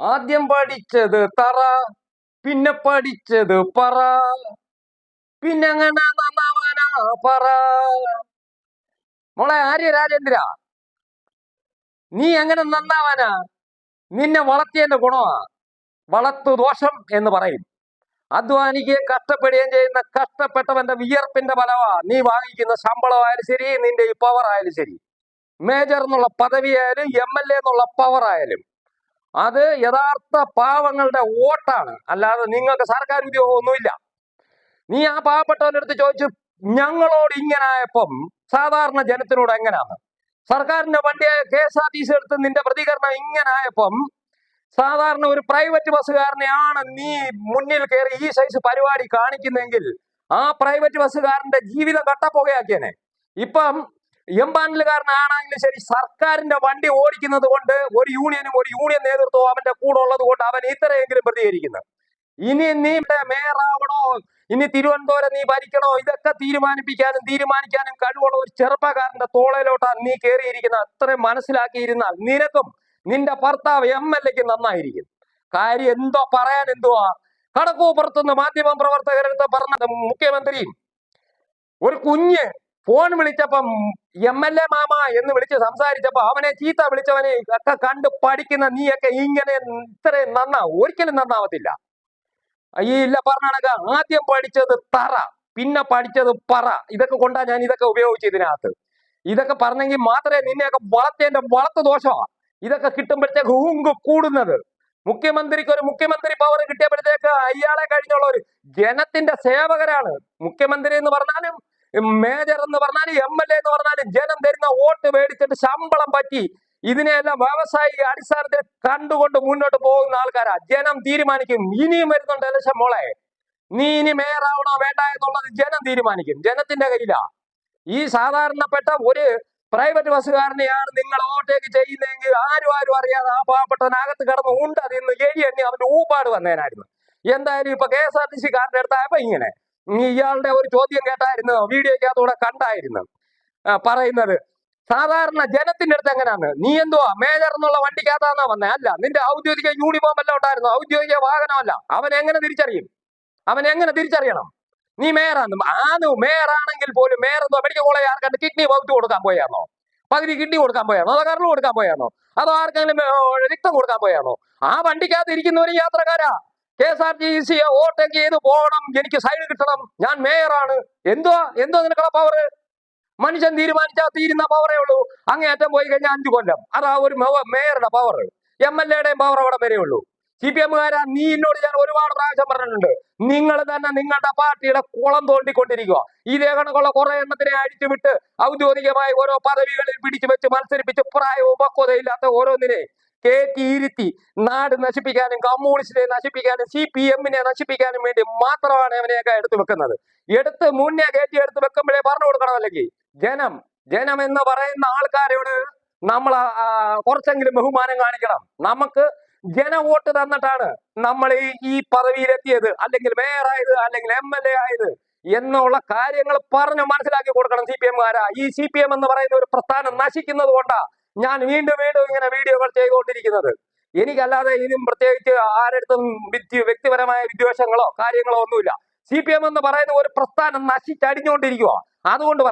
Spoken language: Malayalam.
ആദ്യം പഠിച്ചത് തറ, പിന്നെ പഠിച്ചത് പറ, പിന്നെ അങ്ങനെ നന്നാവാനാ പറ. മോളെ ആര്യ രാജേന്ദ്ര, നീ എങ്ങനെ നന്നാവാനാ? നിന്നെ വളർത്തിയതിന്റെ ഗുണമാ. വളർത്തു ദോഷം എന്ന് പറയും. അധ്വാനിക്കുകയും കഷ്ടപ്പെടുകയും ചെയ്യുന്ന കഷ്ടപ്പെട്ടവന്റെ വിയർപ്പിന്റെ ഫലമാ നീ വാങ്ങിക്കുന്ന ശമ്പളമായാലും ശരി, നിന്റെ ഈ പവർ ആയാലും ശരി. മേജർ എന്നുള്ള പദവിയായാലും MLA എന്നുള്ള പവർ ആയാലും അത് യഥാർത്ഥ പാവങ്ങളുടെ വോട്ടാണ്, അല്ലാതെ നിങ്ങൾക്ക് സർക്കാർ ഉദ്യോഗം ഒന്നുമില്ല. നീ ആ പാവപ്പെട്ടവന്റെ അടുത്ത് ചോദിച്ചു, ഞങ്ങളോട് ഇങ്ങനെ ആയപ്പം സാധാരണ ജനത്തിനോട് എങ്ങനെയാണ്? സർക്കാരിന്റെ വണ്ടിയായ KSRTC എടുത്ത് നിന്റെ പ്രതികരണം ഇങ്ങനെ ആയപ്പം സാധാരണ ഒരു പ്രൈവറ്റ് ബസ്സുകാരനെയാണ് നീ മുന്നിൽ കയറി ഈ സൈസ് പരിപാടി കാണിക്കുന്നെങ്കിൽ ആ പ്രൈവറ്റ് ബസ്സുകാരന്റെ ജീവിതം കട്ടപ്പുകയാക്കിയനെ. ഇപ്പം എംപാനലുകാരനാണെങ്കിലും ശരി, സർക്കാരിന്റെ വണ്ടി ഓടിക്കുന്നത് കൊണ്ട് ഒരു യൂണിയൻ നേതൃത്വവും അവന്റെ കൂടെ ഉള്ളത് കൊണ്ട് അവൻ ഇത്രയെങ്കിലും പ്രതികരിക്കുന്നു. ഇനി നീ മേയറാവണോ, ഇനി തിരുവനന്തപുരം നീ ഭരിക്കണോ, ഇതൊക്കെ തീരുമാനിക്കാനും കഴിവുള്ള ഒരു ചെറുപ്പക്കാരന്റെ തോളയിലോട്ടാണ് നീ കയറിയിരിക്കുന്നത്. അത്രയും മനസ്സിലാക്കിയിരുന്നാൽ നിനക്കും നിന്റെ ഭർത്താവ് MLAക്ക് നന്നായിരിക്കും. കാര്യം എന്തോ പറയാൻ എന്തുവാ. കടക്കൂപ്പുറത്തുനിന്ന് മാധ്യമ പ്രവർത്തകരെടുത്ത് പറഞ്ഞത് മുഖ്യമന്ത്രി ഒരു കുഞ്ഞ് ഫോൺ വിളിച്ചപ്പം MLA മാമ എന്ന് വിളിച്ച് സംസാരിച്ചപ്പോ അവനെ ചീത്ത വിളിച്ചവനെ ഒക്കെ കണ്ട് പഠിക്കുന്ന നീയൊക്കെ ഇങ്ങനെ ഇത്രയും ഒരിക്കലും നന്നാവത്തില്ല. ഇല്ല പറഞ്ഞ ആദ്യം പഠിച്ചത് തറ, പിന്നെ പഠിച്ചത് പറ. ഇതൊക്കെ കൊണ്ടാ ഞാൻ ഇതൊക്കെ ഉപയോഗിച്ചു ഇതിനകത്ത്. ഇതൊക്കെ പറഞ്ഞെങ്കിൽ മാത്രമേ നിന്നെയൊക്കെ വളർത്തിയതിന്റെ വളർത്തു ദോഷമാ. ഇതൊക്കെ കിട്ടുമ്പോഴത്തേക്ക് ഹൂങ്ക് കൂടുന്നത്. മുഖ്യമന്ത്രിക്ക് ഒരു മുഖ്യമന്ത്രി പവർ കിട്ടിയപ്പോഴത്തേക്ക് അയാളെ കഴിഞ്ഞുള്ള ഒരു ജനത്തിന്റെ സേവകരാണ് മുഖ്യമന്ത്രി എന്ന് പറഞ്ഞാലും മേജർ എന്ന് പറഞ്ഞാലും MLA എന്ന് പറഞ്ഞാലും ജനം തരുന്ന വോട്ട് മേടിച്ചിട്ട് ശമ്പളം പറ്റി ഇതിനെല്ലാം വ്യാവസായിക അടിസ്ഥാനത്തിൽ കണ്ടുകൊണ്ട് മുന്നോട്ട് പോകുന്ന ആൾക്കാരാ. ജനം തീരുമാനിക്കും. ഇനിയും വരുന്നുണ്ട് ഇലക്ഷൻ മോളെ. നീ ഇനി മേയറാവണോ വേണ്ട എന്നുള്ളത് ജനം തീരുമാനിക്കും. ജനത്തിന്റെ കയ്യിലാ. ഈ സാധാരണപ്പെട്ട ഒരു പ്രൈവറ്റ് ബസ്സുകാരനെയാണ് നിങ്ങൾ ഓവർടേക്ക് ചെയ്യുന്നതെങ്കിൽ ആരും അറിയാതെ ആ പാവപ്പെട്ടവനകത്ത് കിടന്ന് അതിന്ന് എണ്ണി അവന്റെ ഊപ്പാട് വന്നേനായിരുന്നു. എന്തായാലും ഇപ്പൊ KSRTC കാരന്റെ അടുത്തായപ്പോ ഇങ്ങനെ ഇയാളുടെ ഒരു ചോദ്യം കേട്ടായിരുന്നു, വീഡിയോക്കകത്തൂടെ കണ്ടായിരുന്നു പറയുന്നത്. സാധാരണ ജനത്തിന്റെ അടുത്ത് എങ്ങനെയാണ്? നീ എന്തുവാ മേജർ എന്നുള്ള വണ്ടിക്കകത്താന്നാ വന്നേ? അല്ല, നിന്റെ ഔദ്യോഗിക യൂണിഫോം എല്ലാം ഉണ്ടായിരുന്നു, ഔദ്യോഗിക വാഹനമല്ല. അവൻ എങ്ങനെ തിരിച്ചറിയണം? നീ മേയറാണ്. മേയറാണെങ്കിൽ പോലും മേയർ എന്തോ മെഡിക്കൽ കോളേജ് ആർക്കാണ്ട് കിഡ്നി വകുപ്പ് കൊടുക്കാൻ പോയാന്നോ? പകുതി കിഡ്നി കൊടുക്കാൻ പോയാന്നോ? അതോ കരൾ കൊടുക്കാൻ പോയാന്നോ? അതോ ആർക്കെങ്കിലും രക്തം കൊടുക്കാൻ പോയാന്നോ? ആ വണ്ടിക്കകത്ത് ഇരിക്കുന്നവരും യാത്രക്കാരാ. KSRTC ഓവർടേക്ക് ചെയ്ത് പോകണം, എനിക്ക് സൈഡ് കിട്ടണം, ഞാൻ മേയറാണ്. എന്തോ നിനക്കുള്ള പവർ? മനുഷ്യൻ തീരുമാനിച്ചാൽ തീരുന്ന പവറേ ഉള്ളൂ. അങ്ങേയറ്റം പോയി കഴിഞ്ഞാൽ 5 കൊല്ലം. അതാ ഒരു മേയറുടെ പവർ. MLAയുടെയും പവർ അവിടെ വരെ ഉള്ളൂ. CPM-കാരാ, നീ എന്നോട് ഞാൻ ഒരുപാട് പ്രാവശ്യം പറഞ്ഞിട്ടുണ്ട്, നിങ്ങൾ തന്നെ നിങ്ങളുടെ പാർട്ടിയുടെ കുളം തോണ്ടിക്കൊണ്ടിരിക്കുക. ഇതേ കണക്കുള്ള കുറെ എണ്ണത്തിനെ അടിച്ചുവിട്ട് ഔദ്യോഗികമായി ഓരോ പദവികളിൽ പിടിച്ചു വെച്ച് മത്സരിപ്പിച്ച് പ്രായവും പക്വതയില്ലാത്ത ഓരോന്നിനെ ഇരുത്തി നാട് നശിപ്പിക്കാനും കമ്മ്യൂണിസ്റ്റിനെ നശിപ്പിക്കാനും CPM-നെ നശിപ്പിക്കാനും വേണ്ടി മാത്രമാണ് അവനെയൊക്കെ എടുത്തു വെക്കുന്നത്. മുന്നേ എടുത്ത് വെക്കുമ്പോഴേ പറഞ്ഞു കൊടുക്കണം. അല്ലെങ്കിൽ ജനം എന്ന് പറയുന്ന ആൾക്കാരോട് നമ്മൾ കുറച്ചെങ്കിലും ബഹുമാനം കാണിക്കണം. നമുക്ക് ജനവോട്ട് തന്നിട്ടാണ് നമ്മൾ ഈ പദവിയിലെത്തിയത്, അല്ലെങ്കിൽ മേയറായത്, അല്ലെങ്കിൽ MLA ആയത് എന്നുള്ള കാര്യങ്ങൾ പറഞ്ഞു മനസ്സിലാക്കി കൊടുക്കണം CPM-കാരാ. ഈ CPM എന്ന് പറയുന്ന ഒരു പ്രസ്ഥാനം നശിക്കുന്നത് കൊണ്ടാ ഞാൻ വീണ്ടും ഇങ്ങനെ വീഡിയോകൾ ചെയ്തുകൊണ്ടിരിക്കുന്നത്. എനിക്കല്ലാതെ ഇനിയും പ്രത്യേകിച്ച് ആരടുത്തും വ്യക്തിപരമായ വിദ്വേഷങ്ങളോ കാര്യങ്ങളോ ഒന്നുമില്ല. CPM എന്ന് പറയുന്ന ഒരു പ്രസ്ഥാനം നശിച്ചടിഞ്ഞുകൊണ്ടിരിക്കുക. അതുകൊണ്ട്